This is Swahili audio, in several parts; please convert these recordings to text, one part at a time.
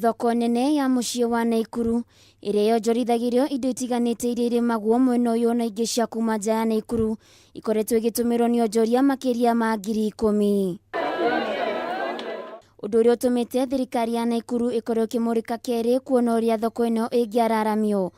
Thoko nene ya muciĩ wa Naikuru ĩrĩa yonjorithagirio indo itiganĩte iria irĩmagwo mwena ũyũ na ingĩ cia kuma nja ya Naikuru ikoretwo igĩtũmĩrwo nĩ onjoria makĩria ma 10,000. Ũndũ ũrĩa ũtũmĩte thirikari ya Naikuru ĩkorwo ĩkĩmũrĩka kerĩ kuona ũrĩa thoko ĩno ĩngĩararamio.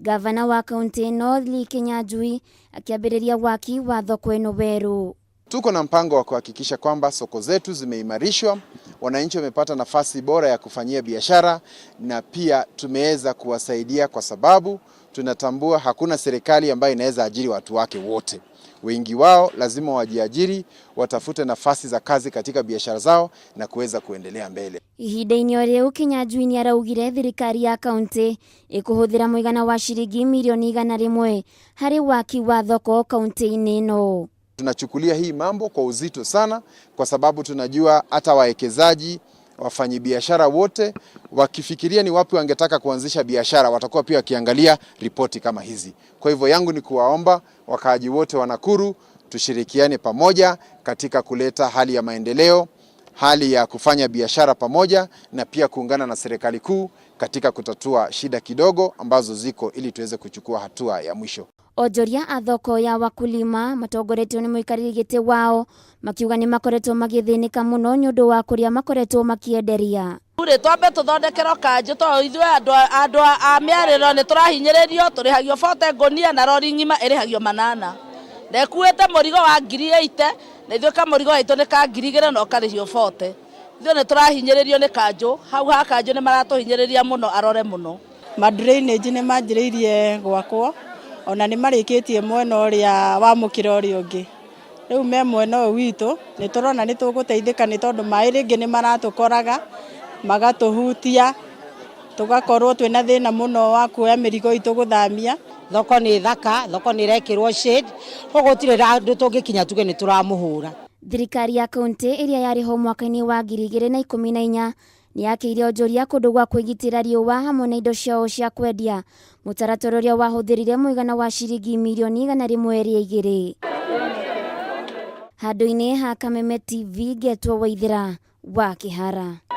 Gavana wa kaunti ĩno Lee Kinyanjui akĩambĩrĩria waki wa thoko ĩno werũ. Tuko na mpango wa kuhakikisha kwamba soko zetu zimeimarishwa, wananchi wamepata nafasi bora ya kufanyia biashara, na pia tumeweza kuwasaidia kwa sababu tunatambua hakuna serikali ambayo inaweza ajiri watu wake wote. Wengi wao lazima wajiajiri, watafute nafasi za kazi katika biashara zao na kuweza kuendelea mbele. Ihinda-inĩ o rĩu Kinyanjui nĩ araugire thirikari ya kaunti ĩkũhũthĩra mũigana wa ciringi milioni 100 harĩ waki wa thoko kaunti-inĩ ĩno. Tunachukulia hii mambo kwa uzito sana kwa sababu tunajua hata wawekezaji, wafanyabiashara wote wakifikiria ni wapi wangetaka kuanzisha biashara watakuwa pia wakiangalia ripoti kama hizi. Kwa hivyo yangu ni kuwaomba wakaaji wote wa Nakuru tushirikiane pamoja katika kuleta hali ya maendeleo, hali ya kufanya biashara pamoja na pia kuungana na serikali kuu katika kutatua shida kidogo ambazo ziko ili tuweze kuchukua hatua ya mwisho. Onjoria a thoko ya wakulima matongoretio nĩ mũikarĩri gĩtĩ wao makiuga nĩ makoretwo magĩthĩnĩka mũno nĩ ũndũ wa kũrĩa makoretwo makĩenderia. Tũrĩ twambe tũthondekerwo kanjũ to ithuĩ andũ a mĩarĩro nĩ tũrahinyĩrĩrio, tũrĩhagio 40 ngũnia na rori ng'ima ĩrĩhagio 8. Ndekuĩte mũrigo wa 8,000 na ithuĩ kamũrigo gaitũ nĩ ka 2,000 na ũkarĩhio 40. Ithuĩ nĩ tũrahinyĩrĩrio nĩ kanjũ, hau ha kanjũ nĩ maratũhinyĩrĩria mũno arore mũno. Drainage nĩ manjĩrĩirie gwakwo, ona nĩ marĩkĩtie mwena ũrĩa wa mũkĩra ũrĩa ũngĩ. Rĩu me mwena ũyũ witũ nĩ tũrona nĩ tũgũteithĩka nĩ tondũ maĩ rĩngĩ nĩ maratũkoraga magatũhutia, tũgakorwo twĩna thĩna mũno wa kuoya mĩrigo itũ gũthamia. Thoko nĩ thaka, thoko nĩ rekĩrwo shade, koguo gũtirĩ handũ tũngĩkinya tuge nĩ tũramũhũra. Thirikari ya kaunti ĩrĩa yarĩ ho mwaka-inĩ wa 2014 nĩ yakĩire onjoria kũndũ gwa kwĩgitĩra riũa hamwe na indo ciao cia kwendia, mũtaratara ũrĩa wahũthĩrire mũigana wa ciringi milioni 102. Handũ-inĩ ha Kameme TV, Getwo Waithĩra wa Kĩhara.